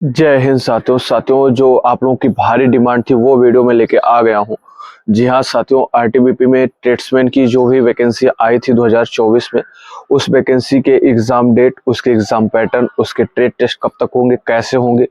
जय हिंद साथियों जो आप लोगों की भारी डिमांड थी वो वीडियो में लेके आ गया हूँ। जी हाँ साथियों, आरटीबीपी में ट्रेड्समैन की जो भी वैकेंसी आई थी 2024 में, उस वैकेंसी के एग्जाम डेट, उसके एग्जाम पैटर्न, उसके ट्रेड टेस्ट कब तक होंगे, कैसे होंगे,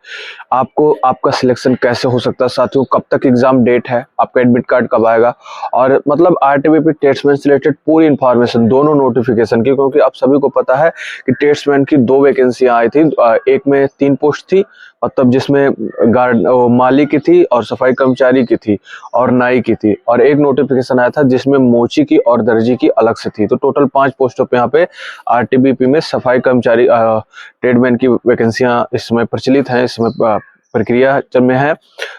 आपको आपका सिलेक्शन कैसे हो सकता है साथियों, कब तक एग्जाम डेट है, आपका एडमिट कार्ड कब आएगा, और मतलब आरटीबीपी ट्रेड्समैन से रिलेटेड पूरी इंफॉर्मेशन दोनों नोटिफिकेशन की। क्योंकि आप सभी को पता है कि ट्रेड्समैन की दो वैकेंसियां आई थी, एक में 3 पोस्ट थी, मतलब जिसमें गार्ड माली की थी और सफाई कर्मचारी की थी और नाई की थी, और एक नोटिफिकेशन आया था जिसमें मोची की और दर्जी की अलग से थी। तो टोटल 5 पोस्टों पे यहाँ पे आरटीबीपी में सफाई कर्मचारी ट्रेडमैन की वैकेंसियां इस समय प्रचलित हैं, इस समय प्रक्रिया में है।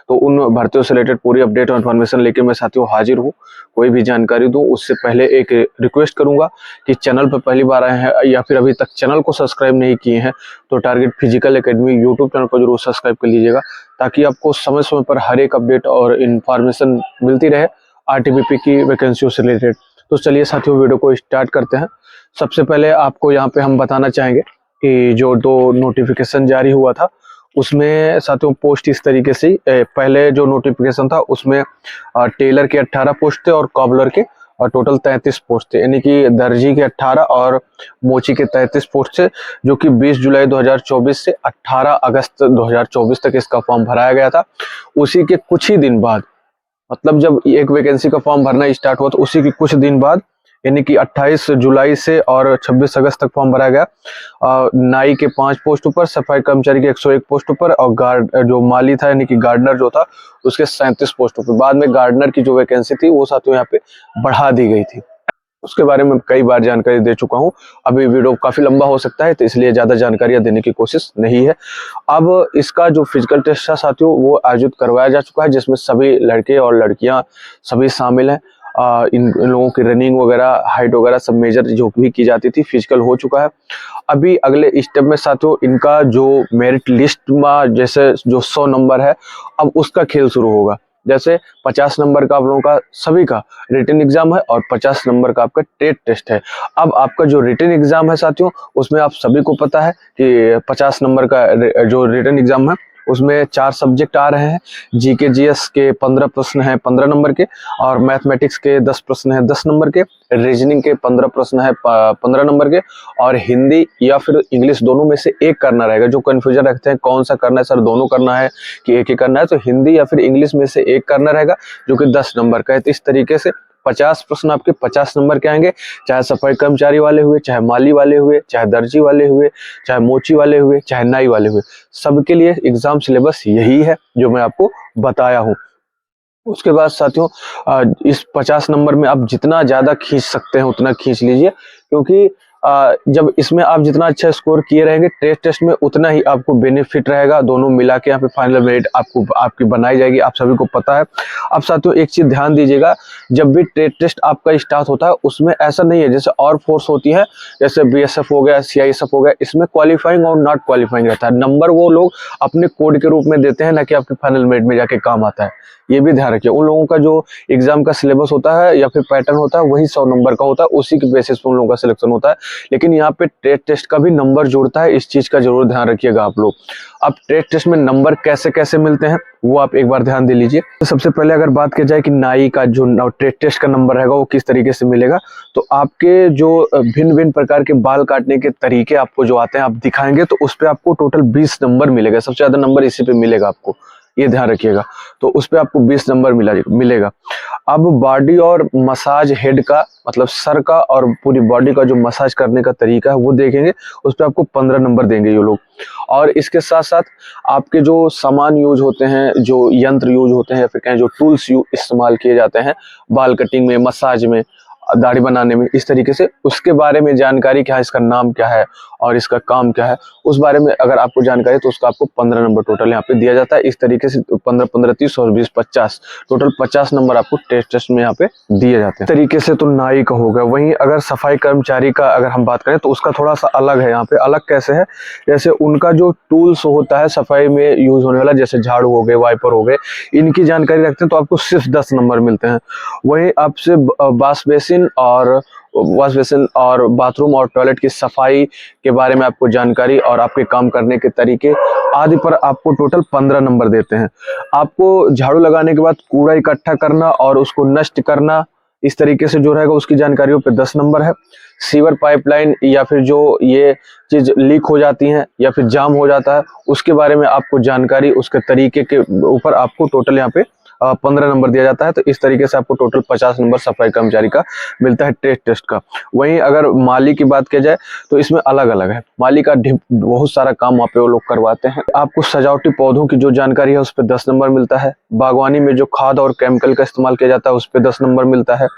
तो उन भर्तियों से रिलेटेड पूरी अपडेट और इन्फॉर्मेशन लेके मैं साथियों हाजिर हूँ। कोई भी जानकारी दूं उससे पहले एक रिक्वेस्ट करूंगा कि चैनल पर पहली बार आए हैं या फिर अभी तक चैनल को सब्सक्राइब नहीं किए हैं तो target physical academy YouTube channel को जरूर सब्सक्राइब कर लीजिएगा, ताकि आपको समय समय पर हर एक अपडेट और इन्फॉर्मेशन मिलती रहे आरटीबीपी की वैकेंसियों से रिलेटेड। तो चलिए साथियों, वीडियो को स्टार्ट करते हैं। सबसे पहले आपको यहाँ पे हम बताना चाहेंगे कि जो 2 नोटिफिकेशन जारी हुआ था उसमें साथियों पोस्ट इस तरीके से, पहले जो नोटिफिकेशन था उसमें टेलर के 18 पोस्ट थे और कॉबलर के और टोटल 33 पोस्ट थे, यानी कि दर्जी के 18 और मोची के 33 पोस्ट थे, जो कि 20 जुलाई 2024 से 18 अगस्त 2024 तक इसका फॉर्म भराया गया था। उसी के कुछ ही दिन बाद, मतलब जब एक वैकेंसी का फॉर्म भरना स्टार्ट हुआ तो उसी के कुछ दिन बाद, यानी कि 28 जुलाई से और 26 अगस्त तक फॉर्म भरा गया। नाई के 5 पोस्ट पर, सफाई कर्मचारी के 101 पोस्ट पर, और गार्ड जो माली था यानी कि गार्डनर जो था उसके 37 पोस्टों पर। बाद में गार्डनर की जो वैकेंसी थी वो साथियों यहाँ पे बढ़ा दी गई थी। उसके बारे में कई बार जानकारी दे चुका हूं। अभी वीडियो काफी लंबा हो सकता है तो इसलिए ज्यादा जानकारियां देने की कोशिश नहीं है। अब इसका जो फिजिकल टेस्ट था साथियों वो आयोजित करवाया जा चुका है, जिसमें सभी लड़के और लड़कियां सभी शामिल हैं। इन लोगों की रनिंग वगैरह, हाइट वगैरह सब मेजर जो भी की जाती थी फिजिकल हो चुका है। अभी अगले स्टेप में साथियों इनका जो मेरिट लिस्ट में जैसे जो 100 नंबर है, अब उसका खेल शुरू होगा। जैसे 50 नंबर का आप लोगों का सभी का रिटन एग्जाम है और 50 नंबर का आपका ट्रेड टेस्ट है। अब आपका जो रिटन एग्जाम है साथियों, उसमें आप सभी को पता है कि 50 नंबर का जो रिटन एग्जाम है उसमें 4 सब्जेक्ट आ रहे हैं। जीके जीएस के 15 प्रश्न हैं 15 नंबर के, और मैथमेटिक्स के 10 प्रश्न हैं 10 नंबर के, रीजनिंग के 15 प्रश्न है 15 नंबर के, और हिंदी या फिर इंग्लिश दोनों में से एक करना रहेगा। जो कंफ्यूजन रखते हैं कौन सा करना है सर, दोनों करना है कि एक ही करना है, तो हिंदी या फिर इंग्लिश में से एक करना रहेगा, जो कि 10 नंबर का है। तो इस तरीके से 50 प्रश्न आपके 50 नंबर के आएंगे, चाहे सफाई कर्मचारी वाले हुए, चाहे माली वाले हुए, चाहे दर्जी वाले हुए, चाहे मोची वाले हुए, चाहे नाई वाले हुए, सबके लिए एग्जाम सिलेबस यही है जो मैं आपको बताया हूँ। उसके बाद साथियों इस 50 नंबर में आप जितना ज्यादा खींच सकते हैं उतना खींच लीजिए, क्योंकि जब इसमें आप जितना अच्छा स्कोर किए रहेंगे टेस्ट टेस्ट में उतना ही आपको बेनिफिट रहेगा। दोनों मिला के यहाँ पे फाइनल मेरिट आपकी बनाई जाएगी, आप सभी को पता है। अब साथियों एक चीज ध्यान दीजिएगा, जब भी ट्रेड टेस्ट आपका स्टार्ट होता है उसमें ऐसा नहीं है जैसे और फोर्स होती है, जैसे बीएसएफ हो गया, सीआईएसएफ हो गया, इसमें क्वालिफाइंग और नॉट क्वालिफाइंग रहता है। नंबर वो लोग अपने कोड के रूप में देते हैं, ना कि आपके फाइनल मेरिट में जाके काम आता है। ये भी ध्यान रखिए, उन लोगों का जो एग्जाम का सिलेबस होता है या फिर पैटर्न होता है वही 100 नंबर का होता है, उसी के बेसिस पर उन लोगों का सिलेक्शन होता है। लेकिन यहाँ पे ट्रेड टेस्ट का भी नंबर जोड़ता है, इस चीज का जरूर ध्यान रखिएगा आप लोग। अब ट्रेड टेस्ट में नंबर कैसे कैसे मिलते हैं वो आप एक बार ध्यान दे लीजिए। तो सबसे पहले अगर बात की जाए कि नाई का जो ट्रेड टेस्ट का नंबर रहेगा वो किस तरीके से मिलेगा, तो आपके जो भिन्न भिन्न प्रकार के बाल काटने के तरीके आपको जो आते हैं आप दिखाएंगे तो उस पर आपको टोटल 20 नंबर मिलेगा। सबसे ज्यादा नंबर इसी पे मिलेगा आपको, ये ध्यान रखिएगा। तो उस पे आपको 20 नंबर मिलेगा। अब बॉडी और मसाज हेड का, मतलब सर का और पूरी बॉडी का जो मसाज करने का तरीका है वो देखेंगे, उस पे आपको 15 नंबर देंगे ये लोग। और इसके साथ साथ आपके जो सामान यूज होते हैं, जो यंत्र यूज होते हैं या फिर कहें जो टूल्स इस्तेमाल किए जाते हैं बाल कटिंग में, मसाज में, दाढ़ी बनाने में, इस तरीके से उसके बारे में जानकारी क्या है, इसका नाम क्या है और इसका काम क्या है, उस बारे में अगर आपको जानकारी तो उसका आपको 15 नंबर टोटल यहाँ पे दिया जाता है। इस तरीके से 15 15 30 और 20 50, टोटल 50 नंबर आपको टेस्ट में यहाँ पे दिए जाते हैं। तरीके से तो नाई का हो गया। वहीं अगर सफाई कर्मचारी का अगर हम बात करें तो उसका थोड़ा सा अलग है। यहाँ पे अलग कैसे है, जैसे उनका जो टूल्स होता है सफाई में यूज होने वाला, जैसे झाड़ू हो गए, वाइपर हो गए, इनकी जानकारी रखते हैं तो आपको सिर्फ 10 नंबर मिलते हैं। वहीं आपसे वॉश बेसिन और बाथरूम और टॉयलेट की सफाई के बारे में आपको जानकारी और आपके काम करने के तरीके आदि पर आपको टोटल 15 नंबर देते हैं। आपको झाड़ू लगाने के बाद कूड़ा इकट्ठा करना और उसको नष्ट करना, इस तरीके से जो रहेगा उसकी जानकारियों पे 10 नंबर है। सीवर पाइपलाइन या फिर जो ये चीज लीक हो जाती है या फिर जाम हो जाता है, उसके बारे में आपको जानकारी, उसके तरीके के ऊपर आपको टोटल यहाँ पे 15 नंबर दिया जाता है। तो इस तरीके से आपको टोटल 50 नंबर सफाई कर्मचारी का मिलता है टेस्ट का। वहीं अगर माली की बात की जाए तो इसमें अलग अलग है। माली का बहुत सारा काम वहाँ पे वो लोग करवाते हैं। आपको सजावटी पौधों की जो जानकारी है उस पर 10 नंबर मिलता है। बागवानी में जो खाद और केमिकल का इस्तेमाल किया जाता है उस पर 10 नंबर मिलता है।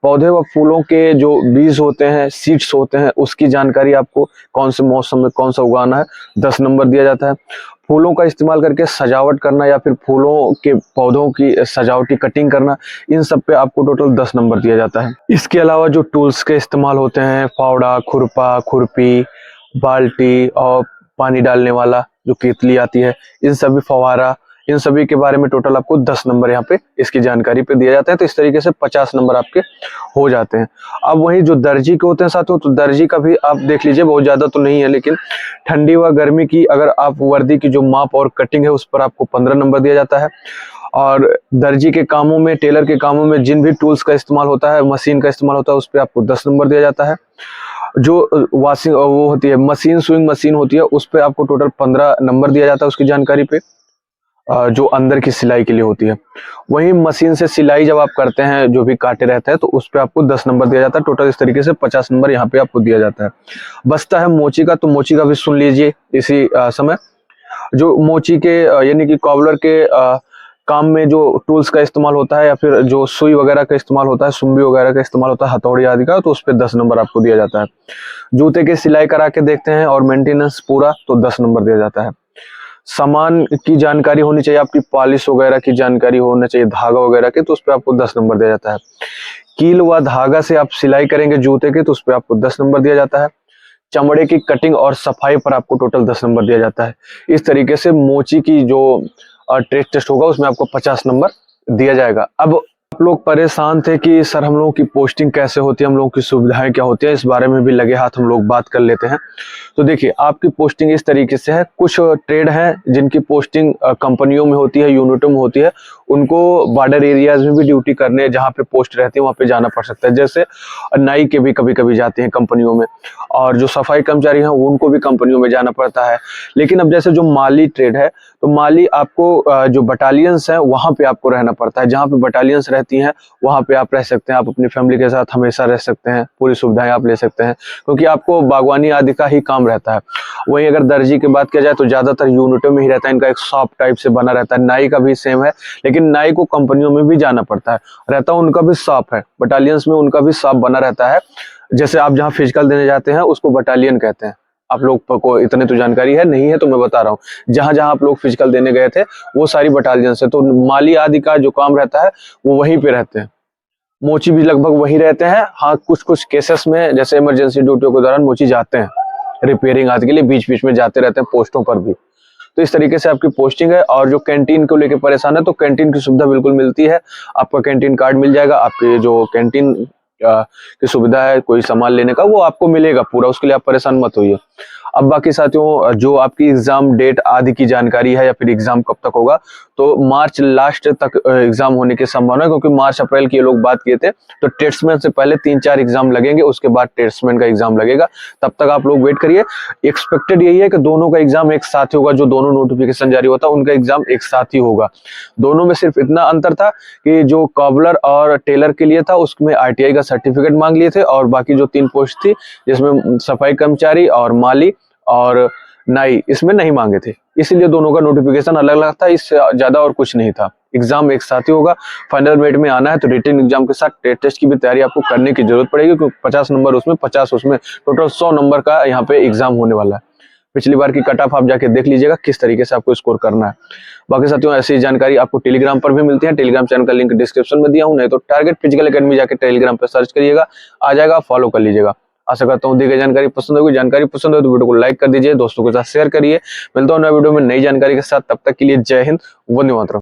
पौधे व फूलों के जो बीज होते हैं, सीड्स होते हैं, उसकी जानकारी आपको कौन से मौसम में कौन सा उगाना है 10 नंबर दिया जाता है। फूलों का इस्तेमाल करके सजावट करना या फिर फूलों के पौधों की सजावटी कटिंग करना, इन सब पे आपको टोटल 10 नंबर दिया जाता है। इसके अलावा जो टूल्स के इस्तेमाल होते हैं, फावड़ा, खुरपा, खुरपी, बाल्टी और पानी डालने वाला जो केतली आती है, इन सभी फवारा, इन सभी के बारे में टोटल आपको 10 नंबर यहाँ पे इसकी जानकारी पे दिया जाता है। तो इस तरीके से 50 नंबर आपके हो जाते हैं। अब वही जो दर्जी के होते हैं साथियों, तो दर्जी का भी आप देख लीजिए, बहुत ज्यादा तो नहीं है, लेकिन ठंडी व गर्मी की अगर आप वर्दी की जो माप और कटिंग है उस पर आपको 15 नंबर दिया जाता है। और दर्जी के कामों में, टेलर के कामों में जिन भी टूल्स का इस्तेमाल होता है, मशीन का इस्तेमाल होता है, उस पर आपको 10 नंबर दिया जाता है। जो वॉशिंग वो होती है मशीन, स्विंग मशीन होती है, उस पर आपको टोटल 15 नंबर दिया जाता है उसकी जानकारी पे, जो अंदर की सिलाई के लिए होती है। वहीं मशीन से सिलाई जब आप करते हैं, जो भी काटे रहते हैं, तो उस पे आपको 10 नंबर दिया जाता है। टोटल इस तरीके से 50 नंबर यहाँ पे आपको दिया जाता है। बचता है मोची का, तो मोची का भी सुन लीजिए इसी समय। जो मोची के यानी कि कॉबलर के काम में जो टूल्स का इस्तेमाल होता है या फिर जो सुई वगैरह का इस्तेमाल होता है, सुम्बी वगैरह का इस्तेमाल होता है, हथौड़ी आदि का, तो उस पर 10 नंबर आपको दिया जाता है। जूते की सिलाई करा के देखते हैं और मेंटेनेंस पूरा, तो 10 नंबर दिया जाता है। सामान की जानकारी होनी चाहिए, आपकी पॉलिश वगैरह की जानकारी होना चाहिए, धागा वगैरह के, तो उस पर आपको 10 नंबर दिया जाता है। कील व धागा से आप सिलाई करेंगे जूते के, तो उस पर आपको 10 नंबर दिया जाता है। चमड़े की कटिंग और सफाई पर आपको टोटल 10 नंबर दिया जाता है। इस तरीके से मोची की जो ट्रेड टेस्ट होगा उसमें आपको 50 नंबर दिया जाएगा। अब आप लोग परेशान थे कि सर हम लोगों की पोस्टिंग कैसे होती है, हम लोगों की सुविधाएं क्या होती है, इस बारे में भी लगे हाथ हम लोग बात कर लेते हैं। तो देखिए, आपकी पोस्टिंग इस तरीके से है। कुछ ट्रेड हैं जिनकी पोस्टिंग कंपनियों में होती है, यूनिटों में होती है, उनको बॉर्डर एरियाज में भी ड्यूटी करने, जहाँ पे पोस्ट रहती है वहाँ पे जाना पड़ सकता है। जैसे नाई के भी कभी कभी जाते हैं कंपनियों में, और जो सफाई कर्मचारी हैं उनको भी कंपनियों में जाना पड़ता है। लेकिन अब जैसे जो माली ट्रेड है, तो माली आपको जो बटालियंस हैं वहाँ पे आपको रहना पड़ता है। जहाँ पे बटालियंस रहती हैं वहाँ पे आप रह सकते हैं, आप अपनी फैमिली के साथ हमेशा रह सकते हैं, पूरी सुविधाएं आप ले सकते हैं, क्योंकि आपको बागवानी आदि का ही काम रहता है। वहीं अगर दर्जी की बात किया जाए तो ज्यादातर यूनिटों में ही रहता है, इनका एक शॉप टाइप से बना रहता है। नाई का भी सेम है, लेकिन नाई को कंपनियों में भी जाना पड़ता है, रहता उनका भी शॉप है, बटालियंस में उनका भी शॉप बना रहता है। जैसे आप जहाँ फिजिकल देने जाते हैं उसको बटालियन कहते हैं। आप लोग को इतने तो जानकारी है नहीं है, तो मैं बता रहा हूँ, जहां जहां आप लोग फिजिकल देने गए थे वो सारी बटालियन से, तो माली आदि का जो काम रहता है वो वहीं पे रहते हैं। मोची भी लगभग वहीं रहते हैं। हाँ, कुछ कुछ केसेस में जैसे इमरजेंसी ड्यूटियों के दौरान मोची जाते हैं रिपेयरिंग आदि के लिए, बीच बीच में जाते रहते हैं पोस्टों पर भी। तो इस तरीके से आपकी पोस्टिंग है। और जो कैंटीन को लेकर परेशान है, तो कैंटीन की सुविधा बिल्कुल मिलती है, आपका कैंटीन कार्ड मिल जाएगा। आपके जो कैंटीन की सुविधा है कोई सामान लेने का, वो आपको मिलेगा पूरा, उसके लिए आप परेशान मत होइए। अब बाकी साथियों, जो आपकी एग्जाम डेट आदि की जानकारी है या फिर एग्जाम कब तक होगा, तो मार्च लास्ट तक एग्जाम होने की संभावना है, क्योंकि मार्च अप्रैल की ये लोग बात किए थे। तो टेस्टमैन से पहले 3-4 एग्जाम लगेंगे, उसके बाद टेस्टमैन का एग्जाम लगेगा, तब तक आप लोग वेट करिए। एक्सपेक्टेड यही है कि दोनों का एग्जाम एक साथ ही होगा, जो दोनों नोटिफिकेशन जारी होता है उनका एग्जाम एक साथ ही होगा। दोनों में सिर्फ इतना अंतर था कि जो कॉबलर और टेलर के लिए था उसमें ITI का सर्टिफिकेट मांग लिए थे, और बाकी जो 3 पोस्ट थी जिसमें सफाई कर्मचारी और माली और नाई, इसमें नहीं मांगे थे, इसीलिए दोनों का नोटिफिकेशन अलग अलग था, इससे ज्यादा और कुछ नहीं था। एग्जाम एक साथ ही होगा। फाइनल मेरिट में आना है तो रिटन एग्जाम के साथ टेस्ट की भी तैयारी आपको करने की जरूरत पड़ेगी, क्योंकि 50 नंबर उसमें, 50 उसमें, टोटल 100 नंबर का यहाँ पे एग्जाम होने वाला है। पिछली बार की कट ऑफ आप जाके देख लीजिएगा किस तरीके से आपको स्कोर करना है। बाकी साथियों, ऐसी जानकारी आपको टेलीग्राम पर भी मिलती है, टेलीग्राम चैनल का लिंक डिस्क्रिप्शन में दिया हूं, नहीं तो टारगेट फिजिकल एकेडमी जाके टेलीग्राम पर सर्च करिएगा, आ जाएगा, फॉलो कर लीजिएगा। आशा करता हूँ दी गई जानकारी पसंद होगी। जानकारी पसंद हो तो वीडियो को लाइक कर दीजिए, दोस्तों के साथ शेयर करिए। मिलता हूँ नए वीडियो में नई जानकारी के साथ, तब तक के लिए जय हिंद, वंदे मातरम।